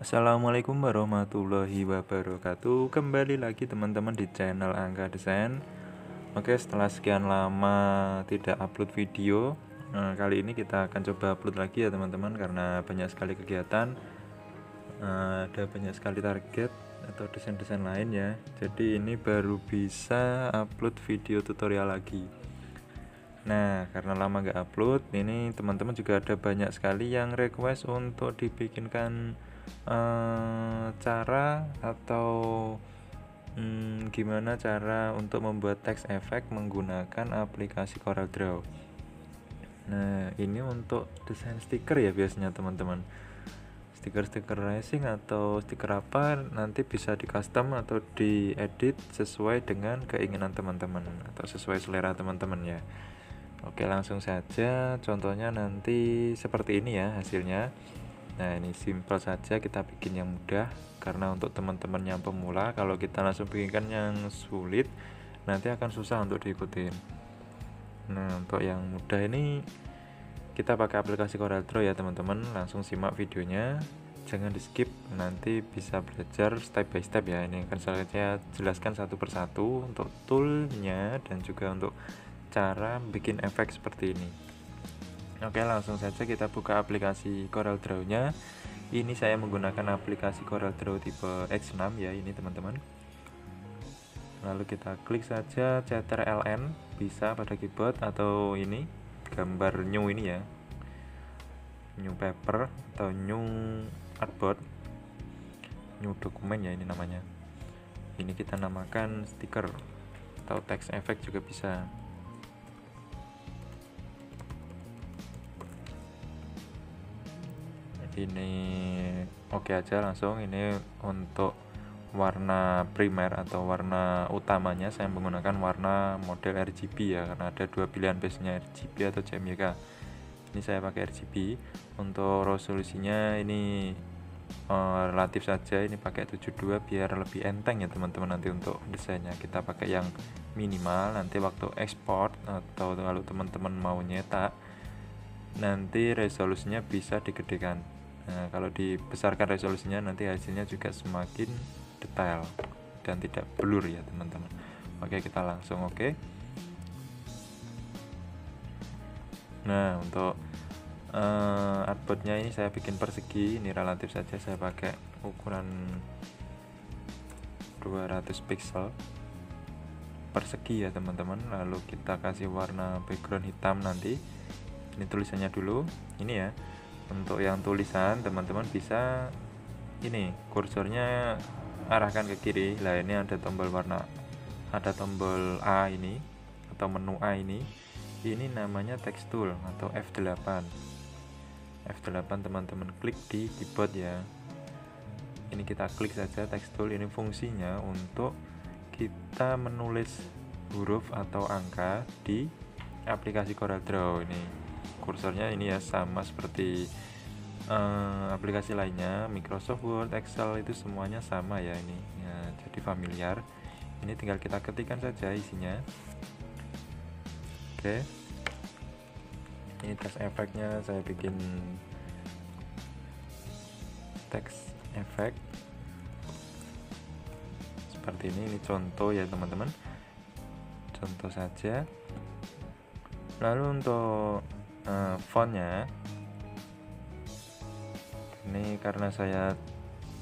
Assalamualaikum warahmatullahi wabarakatuh. Kembali lagi teman-teman di channel Angka Desain. Oke, setelah sekian lama tidak upload video, kali ini kita akan coba upload lagi ya teman-teman, karena banyak sekali kegiatan, ada banyak sekali target atau desain-desain lain ya. Jadi ini baru bisa upload video tutorial lagi. Nah, karena lama nggak upload, ini teman-teman juga ada banyak sekali yang request untuk dibikinkan cara atau gimana cara untuk membuat text effect menggunakan aplikasi CorelDRAW. Nah, ini untuk desain stiker ya biasanya teman-teman. Stiker-stiker racing atau stiker apa nanti bisa di custom atau diedit sesuai dengan keinginan teman-teman atau sesuai selera teman-teman ya. Oke, langsung saja contohnya nanti seperti ini ya hasilnya. Nah, ini simple saja, kita bikin yang mudah, karena untuk teman-teman yang pemula kalau kita langsung bikinkan yang sulit nanti akan susah untuk diikutin. Nah, untuk yang mudah ini kita pakai aplikasi CorelDRAW ya teman-teman. Langsung simak videonya, jangan di skip, nanti bisa belajar step by step ya. Ini akan saya jelaskan satu persatu untuk toolnya dan juga untuk cara bikin efek seperti ini. Oke, langsung saja kita buka aplikasi CorelDRAW-nya. Ini saya menggunakan aplikasi CorelDRAW tipe X6 ya ini teman-teman. Lalu kita klik saja Ctrl+N, bisa pada keyboard atau ini gambar new ini ya, new paper atau new artboard, new dokumen ya ini namanya. Ini kita namakan stiker atau text effect juga bisa. Ini oke aja langsung. Ini untuk warna primer atau warna utamanya saya menggunakan warna model RGB ya, karena ada dua pilihan base-nya, RGB atau CMYK. Ini saya pakai RGB. Untuk resolusinya ini relatif saja, ini pakai 72 biar lebih enteng ya teman-teman. Nanti untuk desainnya kita pakai yang minimal, nanti waktu ekspor atau kalau teman-teman mau nyetak nanti resolusinya bisa digedekan. Nah, kalau dibesarkan resolusinya nanti hasilnya juga semakin detail dan tidak blur ya teman-teman. Oke, kita langsung oke. Nah, untuk artboardnya ini saya bikin persegi, ini relatif saja, saya pakai ukuran 200 pixel persegi ya teman-teman. Lalu kita kasih warna background hitam nanti. Ini tulisannya dulu, ini ya. Untuk yang tulisan teman-teman bisa ini kursornya arahkan ke kiri. Lah ini ada tombol warna, ada tombol A ini atau menu A ini namanya text tool atau F8 teman-teman klik di keyboard ya. Ini kita klik saja text tool. Ini fungsinya untuk kita menulis huruf atau angka di aplikasi CorelDRAW. Ini kursornya ini ya sama seperti aplikasi lainnya, Microsoft Word, Excel, itu semuanya sama ya ini ya, jadi familiar. Ini tinggal kita ketikkan saja isinya. Oke, ini text efeknya saya bikin text effect seperti ini contoh ya teman-teman, contoh saja. Lalu untuk fontnya ini karena saya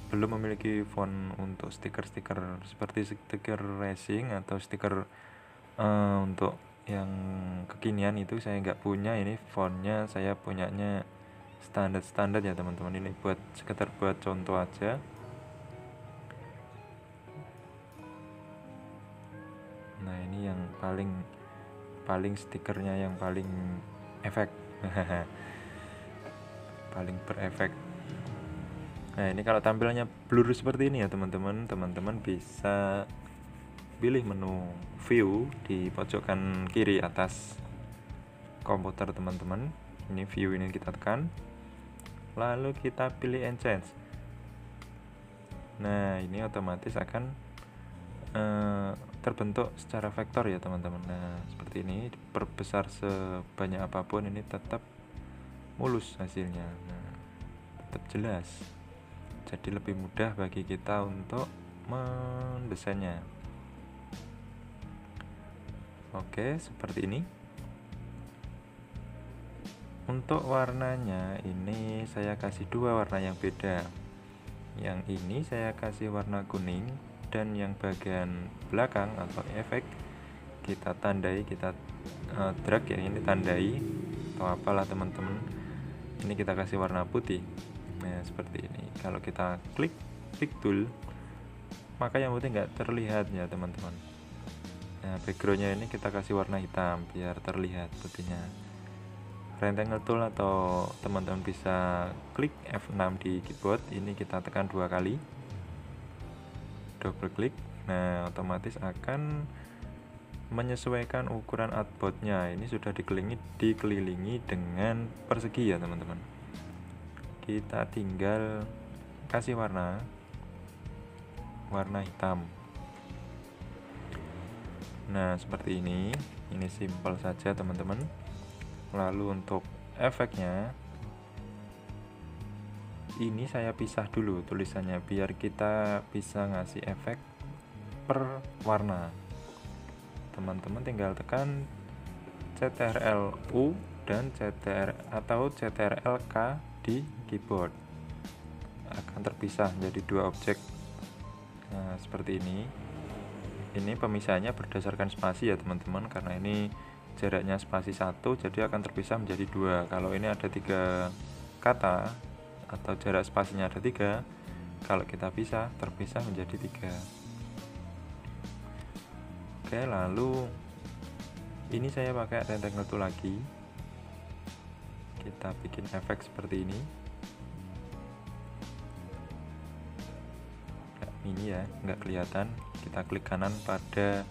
belum memiliki font untuk stiker-stiker seperti stiker racing atau stiker untuk yang kekinian itu saya nggak punya. Ini fontnya saya punyanya standar ya teman-teman. Ini buat sekedar buat contoh aja. Nah, ini yang paling stikernya yang paling efek paling berefek. Nah, ini kalau tampilannya blur seperti ini ya teman-teman bisa pilih menu view di pojokan kiri atas komputer teman-teman. Ini view, ini kita tekan, lalu kita pilih enhance. Nah, ini otomatis akan terbentuk secara vektor ya teman-teman. Nah, seperti ini, diperbesar sebanyak apapun ini tetap mulus hasilnya. Nah, tetap jelas. jadi lebih mudah bagi kita untuk mendesainnya. Oke, seperti ini. Untuk warnanya ini saya kasih dua warna yang beda. Yang ini saya kasih warna kuning, dan yang bagian belakang atau efek kita tandai, kita drag ya, ini tandai atau apalah teman-teman. Ini kita kasih warna putih. Nah, seperti ini. Kalau kita klik tool, maka yang putih nggak terlihat ya teman-teman. Nah, backgroundnya ini kita kasih warna hitam biar terlihat putihnya. Rectangle tool atau teman-teman bisa klik F6 di keyboard, ini kita tekan 2 kali, double klik. Nah, otomatis akan menyesuaikan ukuran artboardnya. Ini sudah dikelilingi dengan persegi ya teman-teman. Kita tinggal kasih warna hitam. Nah, seperti ini simple saja teman-teman. Lalu untuk efeknya ini saya pisah dulu tulisannya biar kita bisa ngasih efek per warna. Teman-teman tinggal tekan CTRL-U dan CTRL-K di keyboard, akan terpisah menjadi dua objek. Nah, seperti ini. Ini pemisahannya berdasarkan spasi ya teman-teman, karena ini jaraknya spasi 1, jadi akan terpisah menjadi 2. Kalau ini ada 3 kata atau jarak spasinya ada 3, kalau kita pisah terpisah menjadi 3. Oke, lalu ini saya pakai rectangle tool lagi. Kita bikin efek seperti ini. Ini ya, nggak kelihatan. Kita klik kanan pada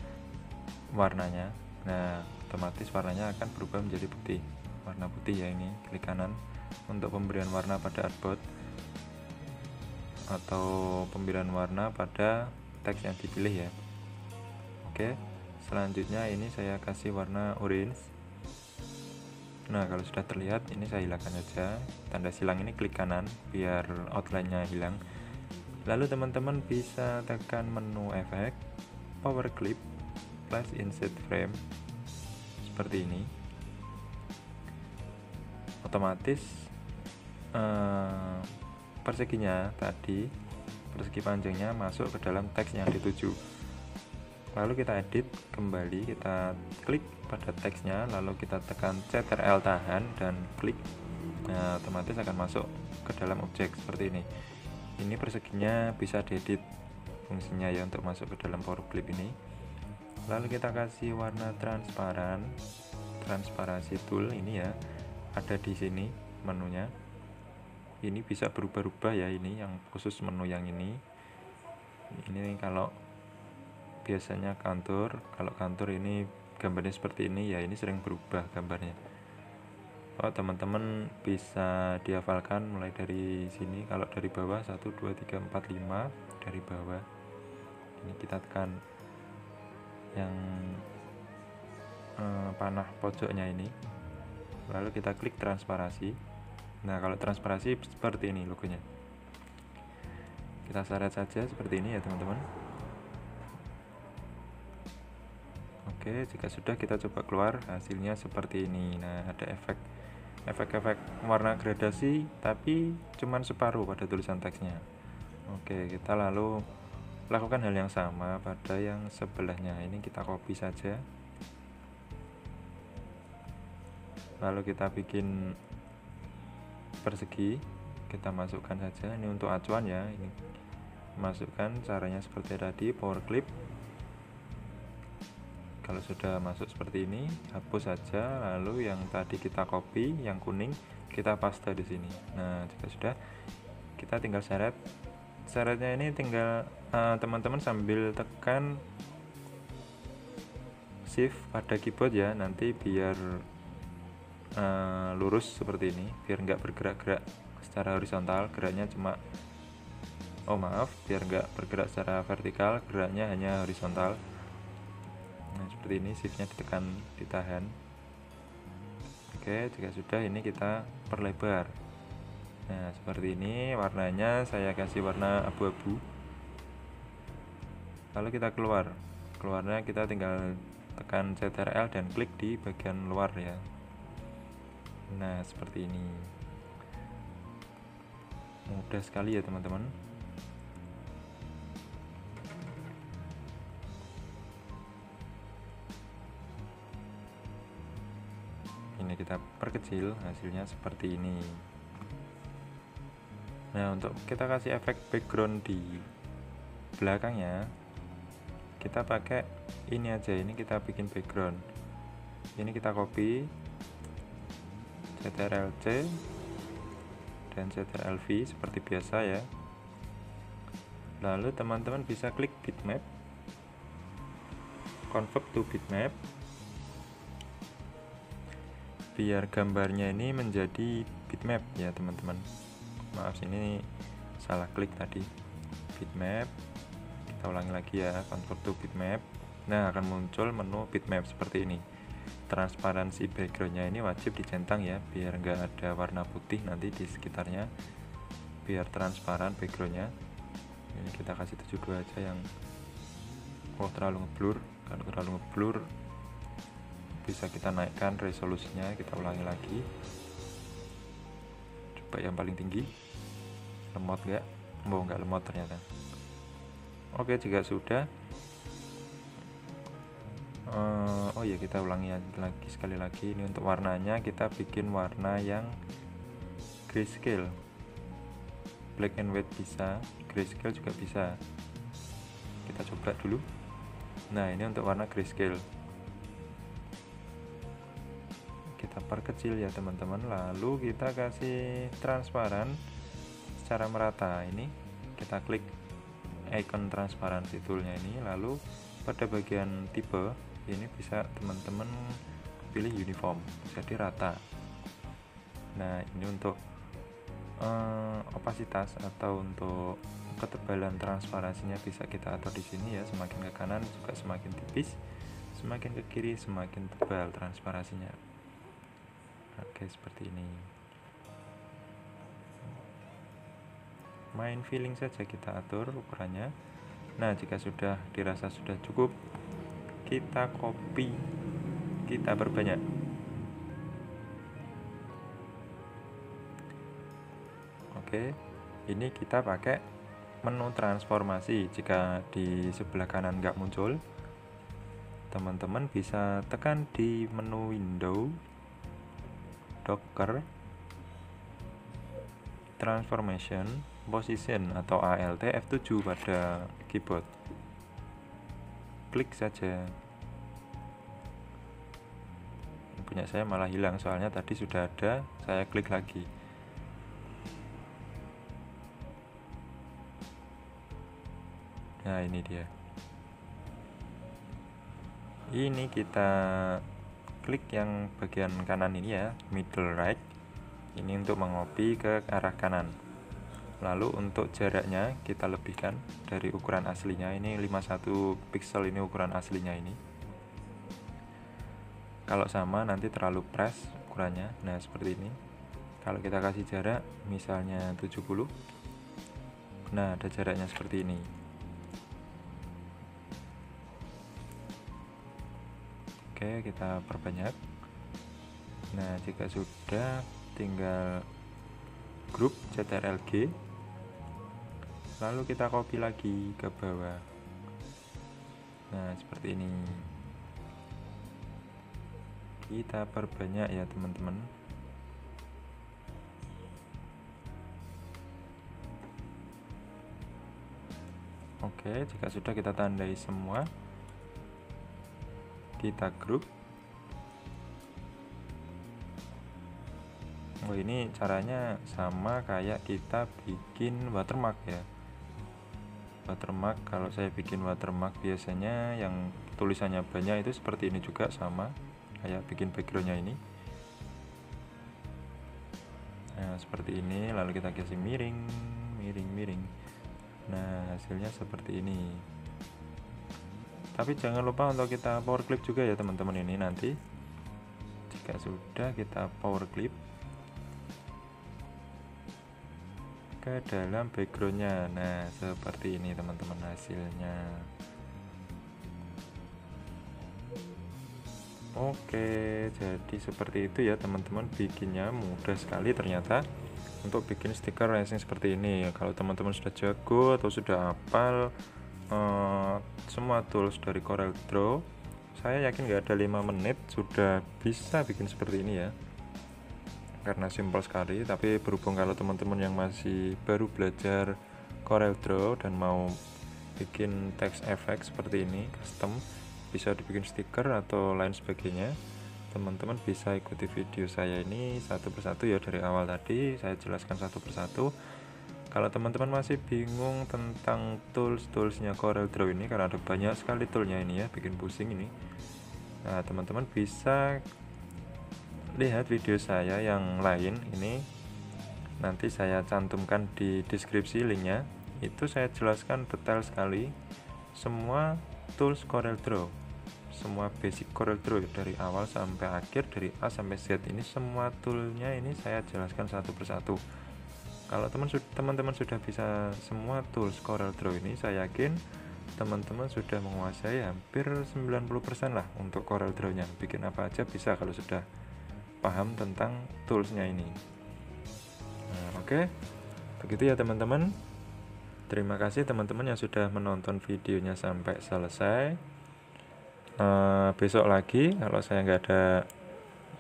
warnanya. Nah, otomatis warnanya akan berubah menjadi putih, warna putih ya. Ini klik kanan untuk pemberian warna pada artboard atau pemberian warna pada teks yang dipilih ya. Oke, selanjutnya ini saya kasih warna orange. Nah, kalau sudah terlihat, ini saya hilangkan saja tanda silang ini, klik kanan biar outline-nya hilang. Lalu teman-teman bisa tekan menu efek, power clip, place insert frame, seperti ini. Otomatis perseginya tadi, persegi panjangnya masuk ke dalam teks yang dituju. Lalu kita edit kembali, kita klik pada teksnya, lalu kita tekan CTRL tahan dan klik. Nah, otomatis akan masuk ke dalam objek seperti ini. Ini perseginya bisa diedit fungsinya ya untuk masuk ke dalam power clip ini. Lalu kita kasih warna transparan, transparansi tool ini ya, ada di sini menunya. Ini bisa berubah-ubah ya, ini yang khusus menu yang ini. Ini kalau biasanya kantor, kalau kantor ini gambarnya seperti ini ya, ini sering berubah gambarnya. Oh, teman-teman bisa dihafalkan mulai dari sini. Kalau dari bawah 1 2 3 4 5 dari bawah. Ini kita tekan yang panah pojoknya ini. Lalu kita klik transparansi. Nah, kalau transparansi seperti ini logonya. Kita seret saja seperti ini ya teman-teman. Oke, jika sudah kita coba keluar, hasilnya seperti ini. Nah, ada efek-efek warna gradasi tapi cuman separuh pada tulisan teksnya. Oke, kita lalu lakukan hal yang sama pada yang sebelahnya. Ini kita copy saja, lalu kita bikin persegi, kita masukkan saja. Ini untuk acuan ya, ini masukkan caranya seperti tadi, power clip. Kalau sudah masuk seperti ini, hapus saja. Lalu yang tadi kita copy, yang kuning, kita paste di sini. Nah, jika sudah, kita tinggal seret. Seretnya ini tinggal teman-teman sambil tekan shift pada keyboard ya, nanti biar lurus seperti ini, biar nggak bergerak-gerak secara horizontal, geraknya cuma biar nggak bergerak secara vertikal, geraknya hanya horizontal. Nah, seperti ini, shiftnya ditekan, ditahan. Oke, jika sudah, ini kita perlebar. Nah seperti ini warnanya, saya kasih warna abu-abu. Lalu kita keluarnya kita tinggal tekan Ctrl dan klik di bagian luar ya. Nah seperti ini, mudah sekali ya teman-teman. Ini kita perkecil, hasilnya seperti ini. Nah untuk kita kasih efek background di belakangnya, kita pakai ini aja. Ini kita bikin background, ini kita copy Ctrl C dan Ctrl V seperti biasa ya. Lalu teman-teman bisa klik bitmap, convert to bitmap, biar gambarnya ini menjadi bitmap ya teman-teman. Maaf ini salah klik tadi. Bitmap, kita ulangi lagi ya, convert to bitmap. Nah akan muncul menu bitmap seperti ini. Transparansi backgroundnya ini wajib dicentang ya, biar nggak ada warna putih nanti di sekitarnya, biar transparan backgroundnya. Ini kita kasih 72 aja, yang terlalu ngeblur. Kalau terlalu ngeblur bisa kita naikkan resolusinya. Kita ulangi lagi, coba yang paling tinggi. Lemot nggak? Nggak lemot ternyata. Oke, jika sudah, oh ya kita ulangi lagi sekali lagi. Ini untuk warnanya kita bikin warna yang grayscale, black and white bisa, grayscale juga bisa. Kita coba dulu. Nah ini untuk warna grayscale, kita perkecil ya teman-teman. Lalu kita kasih transparan secara merata. Ini kita klik icon transparansi toolnya ini, lalu pada bagian tipe ini bisa teman-teman pilih uniform, jadi rata. Nah ini untuk opasitas atau untuk ketebalan transparansinya bisa kita atur di sini ya. Semakin ke kanan juga semakin tipis, semakin ke kiri semakin tebal transparansinya. Oke, seperti ini. Main feeling saja kita atur ukurannya. Nah jika sudah dirasa sudah cukup, kita copy, kita perbanyak. Oke, ini kita pakai menu transformasi. Jika di sebelah kanan nggak muncul, teman-teman bisa tekan di menu window, docker, transformation, position atau alt F7 pada keyboard. Klik saja. Punya saya malah hilang, soalnya tadi sudah ada, saya klik lagi. Nah ini dia. Ini kita klik yang bagian kanan ini ya, middle right. Ini untuk mengopi ke arah kanan. Lalu untuk jaraknya kita lebihkan dari ukuran aslinya. Ini 51 pixel, ini ukuran aslinya ini. Kalau sama nanti terlalu press ukurannya. Nah seperti ini. Kalau kita kasih jarak misalnya 70, nah ada jaraknya seperti ini. Oke, kita perbanyak. Nah jika sudah, tinggal grup Ctrl G, lalu kita copy lagi ke bawah. Nah seperti ini, kita perbanyak ya teman-teman. Oke, jika sudah kita tandai semua, kita grup. Oh ini caranya sama kayak kita bikin watermark ya. Watermark, kalau saya bikin watermark biasanya yang tulisannya banyak itu seperti ini juga, sama kayak bikin backgroundnya ini. Nah seperti ini, lalu kita kasih miring. Nah hasilnya seperti ini. Tapi jangan lupa untuk kita power clip juga ya teman-teman. Ini nanti jika sudah kita power clip. ke dalam backgroundnya. Nah seperti ini teman-teman hasilnya. Oke, jadi seperti itu ya teman-teman, bikinnya mudah sekali ternyata untuk bikin stiker racing seperti ini. Kalau teman-teman sudah jago atau sudah hafal semua tools dari CorelDRAW, saya yakin nggak ada 5 menit sudah bisa bikin seperti ini ya, karena simpel sekali. Tapi berhubung kalau teman-teman yang masih baru belajar CorelDRAW dan mau bikin text effect seperti ini custom, bisa dibikin stiker atau lain sebagainya, teman-teman bisa ikuti video saya ini satu persatu ya, dari awal tadi saya jelaskan satu persatu. Kalau teman-teman masih bingung tentang toolsnya CorelDRAW ini, karena ada banyak sekali toolnya ini ya, bikin pusing ini. Nah teman-teman bisa lihat video saya yang lain ini, nanti saya cantumkan di deskripsi linknya. Itu saya jelaskan detail sekali semua tools CorelDRAW, semua basic CorelDRAW dari awal sampai akhir, dari A sampai Z ini semua toolnya ini saya jelaskan satu persatu. Kalau teman-teman sudah bisa semua tools CorelDRAW ini, saya yakin teman-teman sudah menguasai hampir 90% lah untuk CorelDRAW-nya. Bikin apa aja bisa kalau sudah paham tentang toolsnya ini. Nah, oke. Begitu ya teman-teman. Terima kasih teman-teman yang sudah menonton videonya sampai selesai. Besok lagi kalau saya nggak ada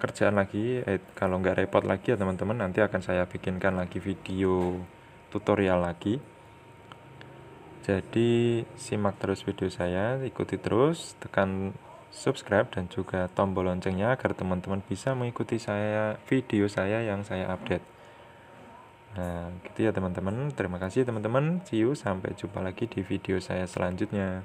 kerjaan lagi, kalau nggak repot lagi ya teman-teman, nanti akan saya bikinkan lagi video tutorial lagi. Jadi simak terus video saya, ikuti terus, tekan subscribe dan juga tombol loncengnya agar teman-teman bisa mengikuti video saya yang saya update. Nah gitu ya teman-teman, terima kasih teman-teman, see you, sampai jumpa lagi di video saya selanjutnya.